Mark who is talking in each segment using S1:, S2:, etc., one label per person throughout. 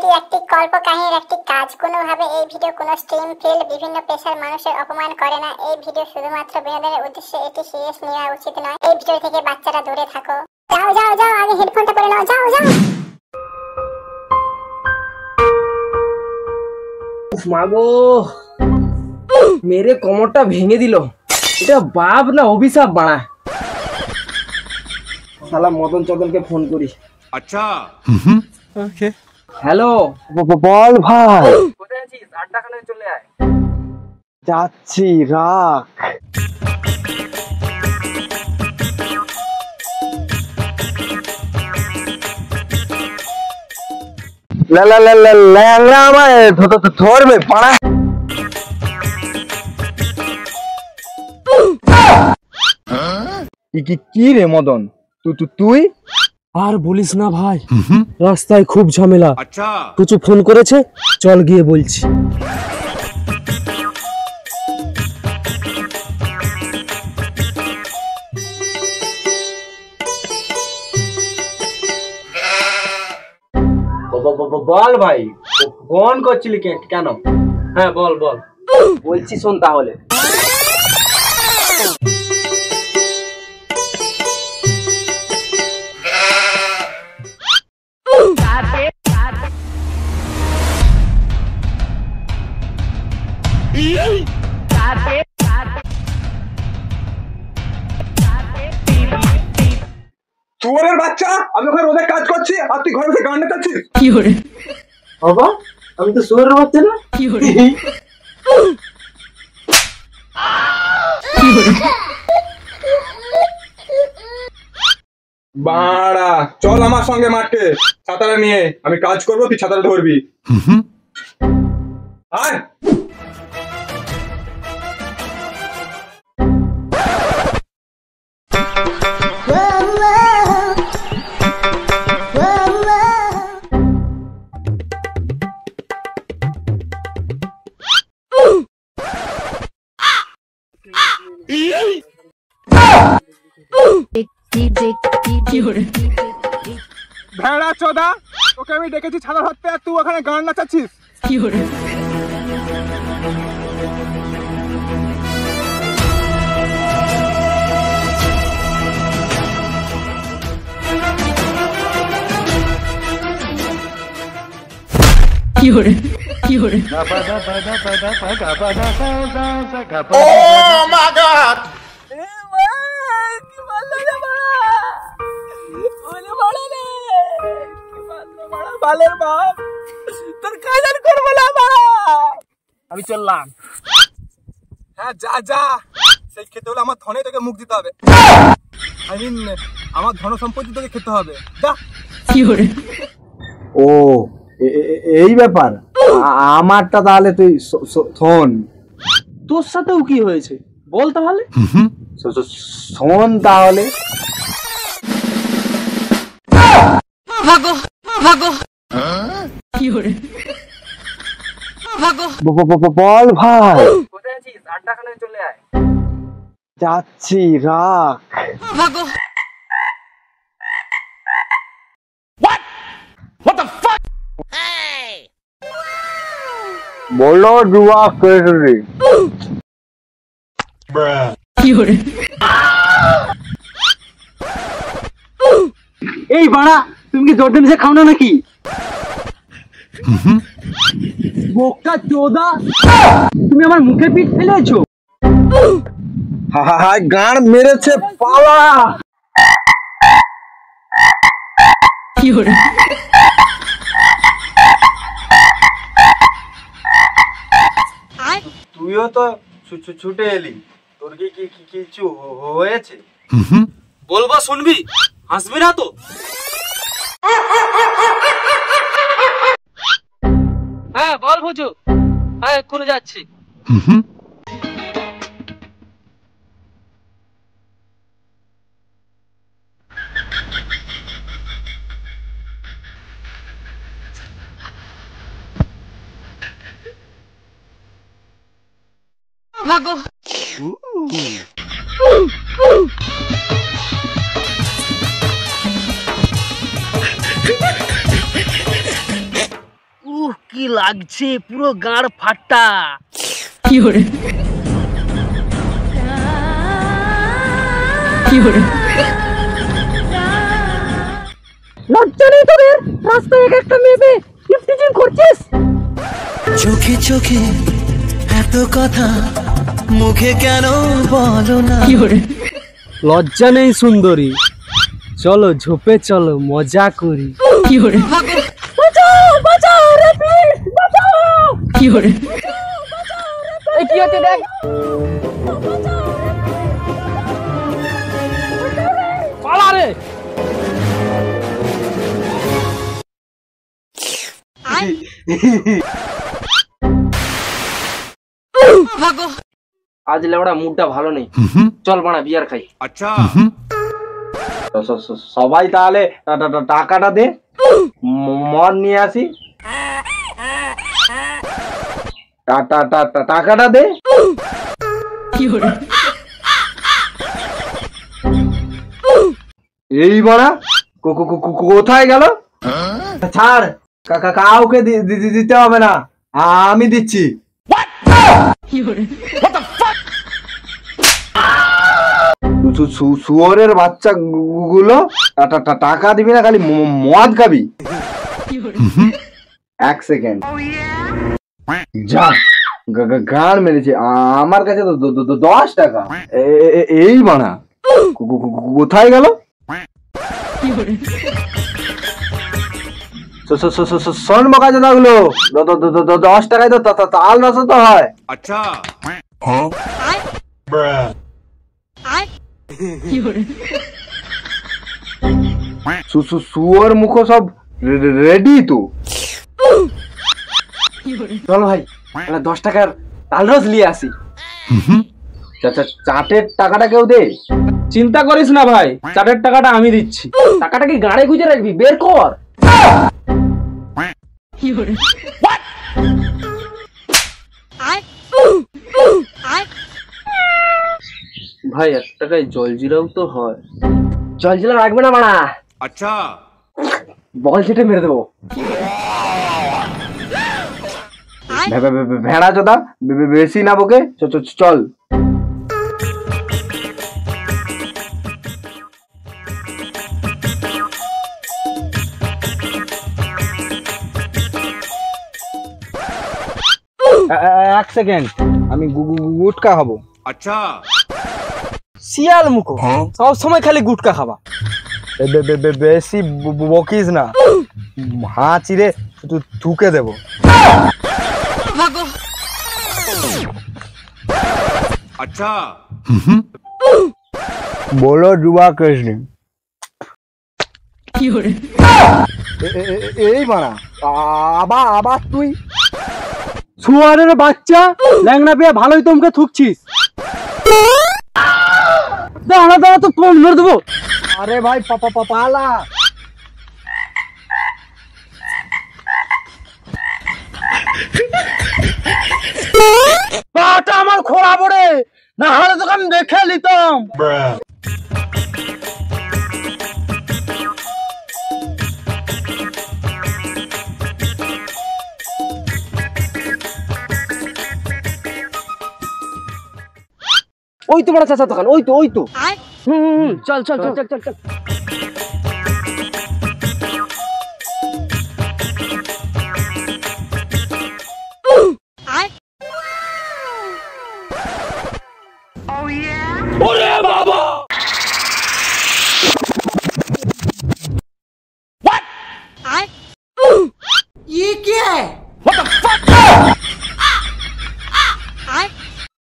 S1: ভিডিওটি একটি কল্প কাহিনীর একটি কাজ। কোনোভাবে এই ভিডিও কোনো স্ট্রিম ফিল্ড বিভিন্ন পেশার মানুষের অপমান করে না। এই ভিডিও শুধুমাত্র বিনোদনের উদ্দেশ্যে, এটি সিরিয়াস নেওয়া উচিত নয়। এই ভিডিও থেকে বাচ্চারা দূরে থাকো। যাও যাও যাও, আগে হেডফোনটা পরে নাও, যাও যাও।
S2: মাগো, মেরে কোমরটা ভেঙে দিল। এটা বাপ না অভিশাপ বাড়া। শালা মদন চদনকে ফোন করি।
S3: আচ্ছা
S2: ওকে, হ্যালো
S4: বল ভাই।
S2: কোথায় আছিস? আড্ডাখানায় চলে আয়।
S4: যাচ্ছি, রাখ। ল্যাংড়া আমায় ধরবে পাড়া। কি রে মদন, তুই
S5: আর বলিস না ভাই, রাস্তায় খুব ঝামেলা।
S3: আচ্ছা
S5: কিছু ফোন করেছে, চল গিয়ে বলছি।
S2: বল ভাই, ফোন করছিলি কেন? হ্যাঁ বল বল, বলছি শোন তাহলে।
S4: চোরের বাচ্চা, আমি ওখানে রোদে কাজ করছি আর তুই ঘরে বসে গান নাচাচ্ছিস।
S5: কি করে
S2: বাবা, আমি তো শুয়োরের বাচ্চা না।
S5: কি করে
S4: বাড়া, চল আমার সঙ্গে মাঠে, ছাতাটা নিয়ে আমি কাজ করবো, তুই ছাতাটা ধরবি। আয়। ভেড়া চোদা, তোকে আমি ডেকেছি ছাতা ধরতে আর তুই ওখানে গান নাচাচ্ছিস।
S5: কি করে কি করে কি করে
S3: Oh my God!
S2: আমি চললাম।
S4: হ্যাঁ যা যা, সেই খেতে হলে আমার ধনে তোকে মুখ দিতে হবে। আমার ধন সম্পত্তি তোকে খেতে হবে। যা।
S5: কি করে
S4: ও এই ব্যাপার, আমারটা তাহলে তুই শোন।
S2: তোর সাথেও কি হয়েছে বল তাহলে।
S4: শোন তাহলে।
S5: ভাগো ভাগো কি করে ভাগো
S4: বল ভাই।
S2: কোথায় আছিস? আড্ডাখানায় চলে আয়।
S4: যাচ্ছি, রাখ।
S5: ভাগো
S4: বলো জুয়া কেসরি।
S5: কি করে
S2: এই বাড়া, তুমি কি জর্দান মিশে খাও না নাকি? বোকা চোদা, তুমি আমার মুখে পিঠ ফেলেছো।
S4: হায় গান মেরেছে, পালা।
S5: কি করে
S4: তুইও তো ছুটে এলি, তোর কি কিছু হয়েছে?
S5: বলবো শুনবি, হাসবি না তো? হ্যাঁ বল বুঝু, হ্যাঁ এক্ষুনি যাচ্ছি। ভাগো
S2: কি লাগছে, পুরো গাঁড় ফাটা।
S5: লজ্জা নেই তোদের? রাস্তায় এক একটা মেয়ে ইফটিজিং করছিস।
S3: চোখে চোখে এত কথা মুখে কেন বলো না?
S5: লজ্জা নেই সুন্দরী, চলো ঝোপে চলো মজা করি।
S2: আজ লেবড়া মুডটা ভালো নেই, চল বাড়া বিয়ার খাই।
S4: আচ্ছা
S2: সবাই তাহলে টাকাটা দে, মদ নিয়ে আসি। টাকাটা দে। এই বড়া কোথায় গেল? ছাড়, কাউকে দিতে হবে না, আমি দিচ্ছি। শুয়োরের বাচ্চা গুলো টাকা দিবি না, খালি মদ খাবি। 1 সেকেন্ড যা, গান মেরেছে। আমার কাছে তো 10 টাকা। এই বানা কোথায় গেল? শোন বকা গুলো, 10 টাকায় তো তাল রস তো হয়।
S4: আচ্ছা
S2: শুয়োর মুখ সব রেডি তো। চল ভাই, 10 টাকার তাল রস নিয়ে আসি। চাটের টাকাটা কেউ দে।
S5: চিন্তা করিস না ভাই, চাটের টাকাটা আমি দিচ্ছি।
S2: টাকাটা কি গাড়ি গুজে রাখবি? বের কর। ভাই 1 টাকায় জলজিরাও তো হয়। জলজিরা রাখবে না মানা।
S4: আচ্ছা
S2: বল চেটে মেরে দেবো। ভেড়া চোদা, বেশি না বকে, চল।
S5: এক সেকেন্ড, আমি গুটকা খাবো।
S4: আচ্ছা
S5: শিয়াল মুখো, সব সময় খালি গুটকা খাবা। বেশি বকিস না, হাঁ চিরে থুকে দেবো।
S4: আচ্ছা
S5: বলো যুবা কৃষ্ণ। এই মানা, আবার তুই শুয়ারের বাচ্চা, ল্যাংড়া পেয়ে ভালোই তোমকে থুকছিস। দাঁড়া তো ফোন মেরে দেবো। আরে ভাই পালা। পাটা আমার খোলা পড়ে, না হলে তোকে আমি দেখে নিতাম। ওই তো বড় চাচা দোকান, ওই তো। চল। ওরে বাবা,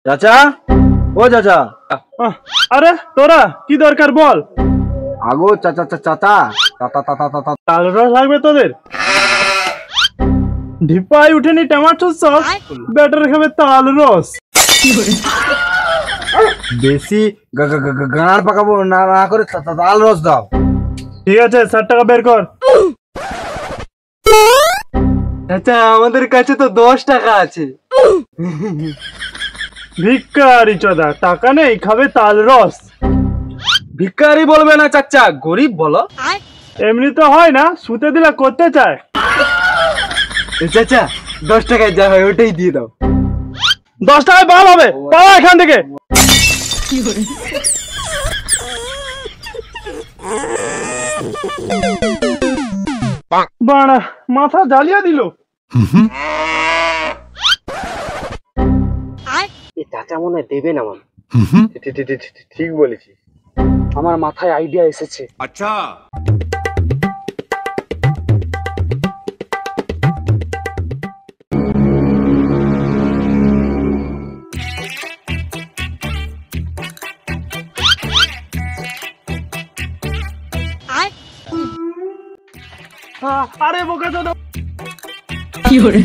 S2: চাচা, ও চাচা।
S5: আরে তোরা কি দরকার বল?
S2: আগো চাচা
S5: তাল রস লাগবে তোদের? ঢিপাই উঠেনি টমেটো সস, ব্যাটার খাবে তাল রস।
S2: বেশি গাঁড় পাকাবো না করে তাল রস দাও।
S5: ঠিক আছে, 60 টাকা বের কর।
S2: চাচা, আমাদের কাছে তো 10 টাকা আছে।
S5: ভিক্ষারি চোদা, টাকা নেই, খাবে তাল রস।
S2: ভিক্ষারি বলবে না চাচা, গরিব বলো।
S5: এমনি তো হয় না, শুতে দিলে করতে চায়।
S2: চাচা,
S5: 10 টাকায় যা হয় ওটাই দিয়ে দাও। 10 টাকায় ভালো হবে, পালা এখান থেকে। বাড়া মাথা জ্বালিয়ে দিল।
S2: চাচা মনে হয় দেবে না মানে। ঠিক বলেছি।
S5: আমার মাথায় আইডিয়া এসেছে।
S4: আচ্ছা
S5: আরে বোকা দাদা, কি করে?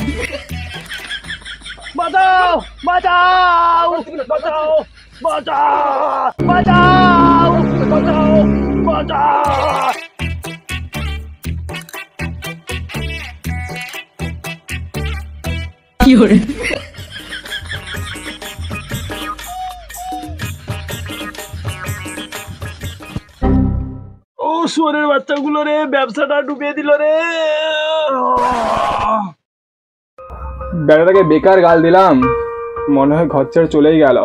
S5: বাঁচাও বাঁচাও বাঁচাও বাঁচাও বাঁচাও বাঁচাও বাঁচাও। কি করে? ও শুয়োরের বাচ্চাগুলো রে, ব্যবসাটা ডুবিয়ে দিল রে।
S4: বেটাটাকে বেকার গাল দিলাম, মনে হয় ঘর ছেড়ে চলেই গেল।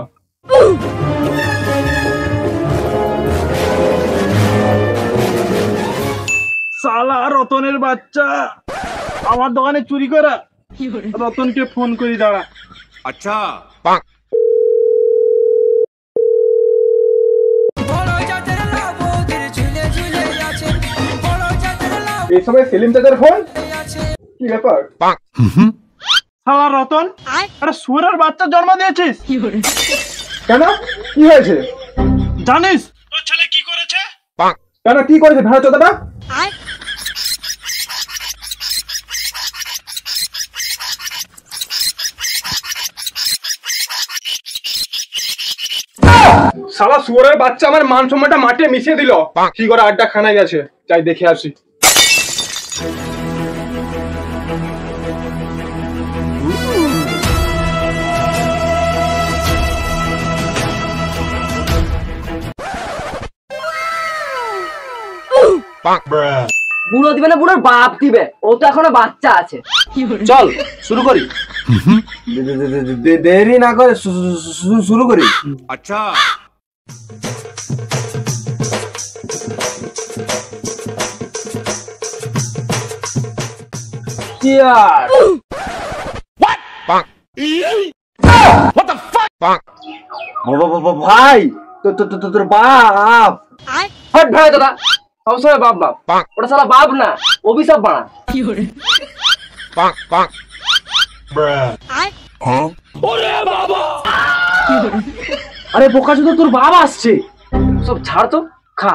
S5: শালা রতনের বাচ্চা, আমার দোকানে চুরি করা। রতনকে ফোন করি, দাঁড়া।
S4: আচ্ছা এই সময় সেলিম চাচার ফোন, কি ব্যাপার?
S5: শালা রতন, একটা শুয়োরের বাচ্চা জন্ম দিয়েছিস
S4: কেন, কি হয়েছে?
S5: জানিস তোর ছেলে কি করেছে?
S4: কেন কি করেছে ভেড়া চোদাটা? শালা শুয়োরের বাচ্চা আমার মান সম্মানটা মাটিয়ে মিশিয়ে দিল। কি করে আড্ডা খানায় গেছে, যাই দেখে আসি।
S2: বুড়ো দিবে না বুড়োর বাপ দিবে, ও তো এখনো বাচ্চা আছে। চল শুরু করি। দেরি না করে শুরু করি।
S4: আচ্ছা
S2: ভাই তোর বাপ হট ভাই দাদা, সবসময় বাপ বাপ, ওটা সালা বাপ না, অভিশাপ বাড়া। আরে বোকা চোদা, তোর বাবা আসছে, সব ছাড় তো, খা।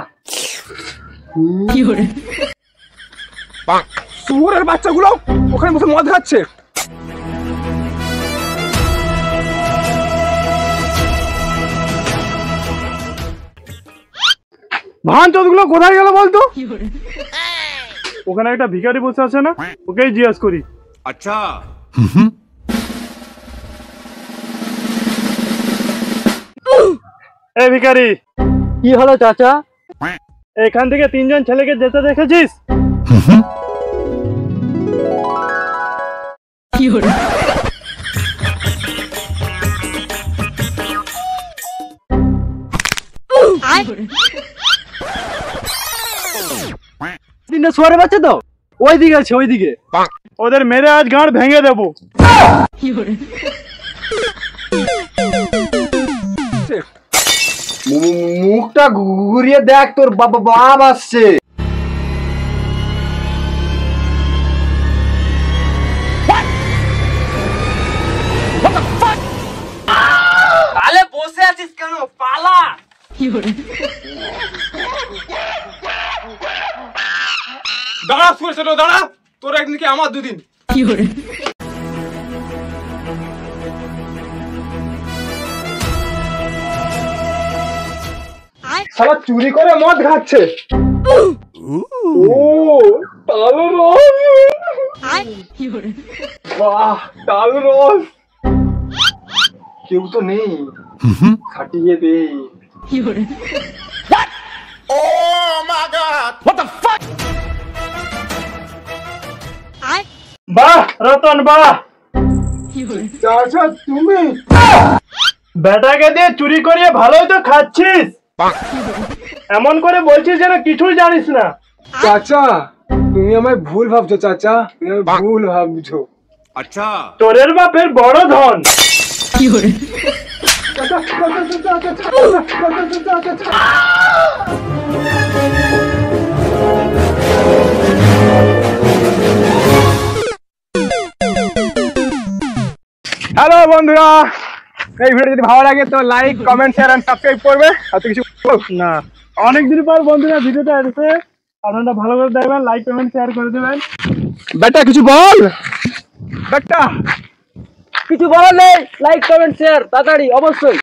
S4: শুয়োরের বাচ্চাগুলো ওখানে বসে মদ খাচ্ছে।
S5: ভান চোদগুলো কোথায় গেল বলতো? ওখানে একটা ভিখারি বসে আছে না, ওকেই জিজ্ঞাসা করি।
S4: আচ্ছা
S5: এই ভিখারি, কি হলো চাচা? এখান থেকে 3 জন ছেলেকে যেতে দেখেছিস? কি হলো? তিনটা শুয়োরের বাচ্চা তো ওই দিকে আছে, ওই দিকে। ওদের মেরে আজ গাঁড় ভেঙে দেবো।
S2: মুখটা ঘুরিয়ে দেখ, তোর বাপ আসছে। তাহলে বসে আছিস কেন, পালা।
S4: দাঁড়া শুয়ে ছিল, দাঁড়া, তোর একদিন কি আমার দুদিন। শালা চুরি করে মদ খাচ্ছে। ও তাল রস, বাহ তাল রস, কেউ তো নেই, খাটিয়ে দে।
S5: বাহ রতন বাহ,
S4: চাচা তুমি
S5: বেটাকে দিয়ে চুরি করিয়ে ভালোই তো খাচ্ছিস, এমন করে বলছিস যেন কিছুই জানিস না।
S4: চাচা তুমি আমায় ভুল ভাবছো, চাচা তুমি আমায় ভুল ভাবছো।
S5: তোরের বাপের বড় ধন।
S4: হ্যালো বন্ধুরা, এই ভিডিও যদি ভালো লাগে তো like comment share and subscribe করবে। আর তো কিছু
S5: না, অনেকদিন পর বন্ধুরা ভিডিওটা এসেছে, আপনারা ভালো করে দেখবেন, লাইক কমেন্ট শেয়ার করে দেবেন।
S4: বেটা কিছু বল, বেটা
S2: কিছু বলার নেই, লাইক কমেন্ট শেয়ার তাড়াতাড়ি অবশ্যই।